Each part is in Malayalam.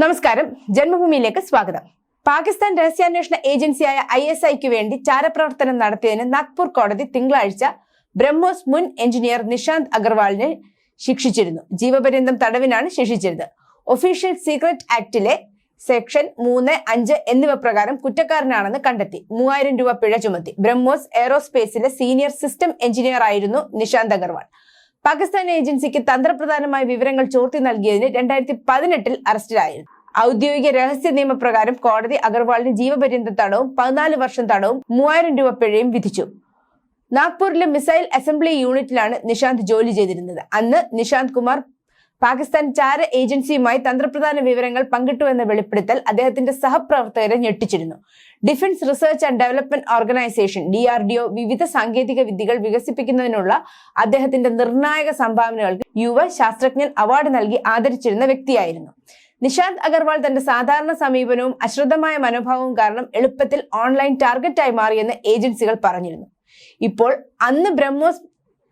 നമസ്കാരം, ജന്മഭൂമിയിലേക്ക് സ്വാഗതം. പാകിസ്ഥാൻ രഹസ്യാന്വേഷണ ഏജൻസിയായ ISIക്ക് വേണ്ടി ചാരപ്രവർത്തനം നടത്തിയതിന് നാഗ്പൂർ കോടതി തിങ്കളാഴ്ച ബ്രഹ്മോസ് മുൻ എഞ്ചിനീയർ നിഷാന്ത് അഗർവാളിനെ ശിക്ഷിച്ചിരുന്നു. ജീവപര്യന്തം തടവിനാണ് ശിക്ഷിച്ചത്. ഒഫീഷ്യൽ സീക്രട്ട് ആക്ടിലെ സെക്ഷൻ 3, 5 എന്നിവ പ്രകാരം കുറ്റക്കാരനാണെന്ന് കണ്ടെത്തി 3000 രൂപ പിഴ ചുമത്തി. ബ്രഹ്മോസ് എയറോസ്പേസിലെ സീനിയർ സിസ്റ്റം എഞ്ചിനീയർ ആയിരുന്നു നിഷാന്ത് അഗർവാൾ. പാകിസ്ഥാൻ ഏജൻസിക്ക് തന്ത്രപ്രധാനമായ വിവരങ്ങൾ ചോർത്തി നൽകിയതിന് 2018 അറസ്റ്റിലായിരുന്നു. ഔദ്യോഗിക രഹസ്യ നിയമപ്രകാരം കോടതി അഗർവാളിന് ജീവപര്യന്തം തടവും 14 വർഷം തടവും 3000 രൂപ പിഴയും വിധിച്ചു. നാഗ്പൂരിലെ മിസൈൽ അസംബ്ലി യൂണിറ്റിലാണ് നിഷാന്ത് ജോലി ചെയ്തിരുന്നത്. അന്ന് നിഷാന്ത് കുമാർ പാകിസ്ഥാൻ ചാര ഏജൻസിയുമായി തന്ത്രപ്രധാന വിവരങ്ങൾ പങ്കിട്ടുവെന്ന വെളിപ്പെടുത്തൽ അദ്ദേഹത്തിന്റെ സഹപ്രവർത്തകരെ ഞെട്ടിച്ചിരുന്നു. Defence research and development organisation DRDO വിവിധ സാങ്കേതിക വിദ്യകൾ വികസിപ്പിക്കുന്നതിനുള്ള അദ്ദേഹത്തിന്റെ നിർണായക സംഭാവനകൾക്ക് യുവ ശാസ്ത്രജ്ഞൻ അവാർഡ് നൽകി ആദരിച്ചിരുന്ന വ്യക്തിയായിരുന്നു. നിഷാന്ത് അഗർവാൾ തന്റെ സാധാരണ സമീപനവും അശ്രദ്ധമായ മനോഭാവവും കാരണം എളുപ്പത്തിൽ ഓൺലൈൻ ടാർഗറ്റായി മാറിയെന്ന് ഏജൻസികൾ പറഞ്ഞിരുന്നു. ഇപ്പോൾ അന്ന് ബ്രഹ്മോസ്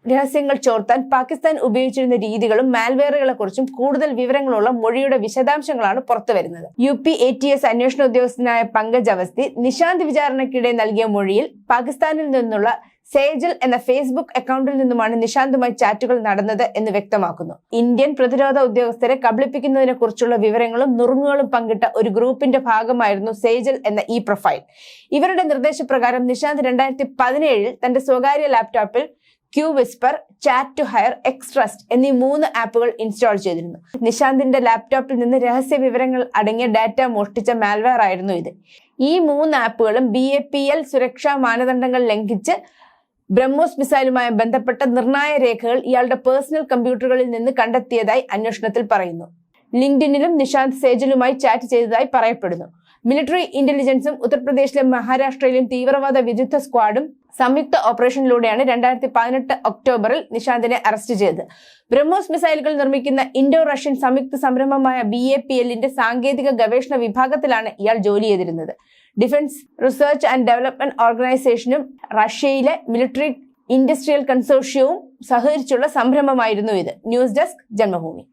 രഹസ്യങ്ങൾ ചോർത്താൻ പാകിസ്ഥാൻ ഉപയോഗിച്ചിരുന്ന രീതികളും മാൽവെയറുകളെ കുറിച്ചും കൂടുതൽ വിവരങ്ങളുള്ള മൊഴിയുടെ വിശദാംശങ്ങളാണ് പുറത്തുവരുന്നത്. UP ATS അന്വേഷണ ഉദ്യോഗസ്ഥനായ പങ്കജ് അവസ്ഥി നിഷാന്ത് വിചാരണയ്ക്കിടെ നൽകിയ മൊഴിയിൽ പാകിസ്ഥാനിൽ നിന്നുള്ള സേജൽ എന്ന ഫേസ്ബുക്ക് അക്കൗണ്ടിൽ നിന്നുമാണ് നിഷാന്തുമായി ചാറ്റുകൾ നടന്നത് എന്ന് വ്യക്തമാക്കുന്നു. ഇന്ത്യൻ പ്രതിരോധ ഉദ്യോഗസ്ഥരെ കബളിപ്പിക്കുന്നതിനെ കുറിച്ചുള്ള വിവരങ്ങളും നുറുങ്ങുകളും പങ്കിട്ട ഒരു ഗ്രൂപ്പിന്റെ ഭാഗമായിരുന്നു സേജൽ എന്ന ഈ പ്രൊഫൈൽ. ഇവരുടെ നിർദ്ദേശപ്രകാരം നിഷാന്ത് 2017 തന്റെ സ്വകാര്യ ലാപ്ടോപ്പിൽ QWhisper, Chat to Hire, Xtrust എന്നീ 3 ആപ്പുകൾ ഇൻസ്റ്റാൾ ചെയ്തിരുന്നു. നിഷാന്തിന്റെ ലാപ്ടോപ്പിൽ നിന്ന് രഹസ്യ വിവരങ്ങൾ അടങ്ങിയ ഡാറ്റ മോഷ്ടിച്ച മാൽവെയർ ആയിരുന്നു ഇത്. ഈ 3 ആപ്പുകളും BAPL സുരക്ഷാ മാനദണ്ഡങ്ങൾ ലംഘിച്ച് ബ്രഹ്മോസ് മിസൈലുമായി ബന്ധപ്പെട്ട നിർണായക രേഖകൾ ഇയാളുടെ പേഴ്സണൽ കമ്പ്യൂട്ടറുകളിൽ നിന്ന് കണ്ടെത്തിയതായി അന്വേഷണത്തിൽ പറയുന്നു. ലിങ്ക്ഡിനിലും നിഷാന്ത് സേജലുമായി ചാറ്റ് ചെയ്തതായി പറയപ്പെടുന്നു. മിലിറ്ററി ഇന്റലിജൻസും ഉത്തർപ്രദേശിലെ മഹാരാഷ്ട്രയിലും തീവ്രവാദ വിരുദ്ധ സ്ക്വാഡും സംയുക്ത ഓപ്പറേഷനിലൂടെയാണ് 2018 ഒക്ടോബറിൽ നിഷാന്തിനെ അറസ്റ്റ് ചെയ്തത്. ബ്രഹ്മോസ് മിസൈലുകൾ നിർമ്മിക്കുന്ന ഇൻഡോ റഷ്യൻ സംയുക്ത സംരംഭമായ BAPLന്റെ സാങ്കേതിക ഗവേഷണ വിഭാഗത്തിലാണ് ഇയാൾ ജോലി ചെയ്തിരുന്നത്. ഡിഫൻസ് റിസർച്ച് ആൻഡ് ഡെവലപ്മെന്റ് ഓർഗനൈസേഷനും റഷ്യയിലെ മിലിറ്ററി ഇൻഡസ്ട്രിയൽ കൺസോർഷ്യവും സഹകരിച്ചുള്ള സംരംഭമായിരുന്നു ഇത്. News desk, Janmabhumi.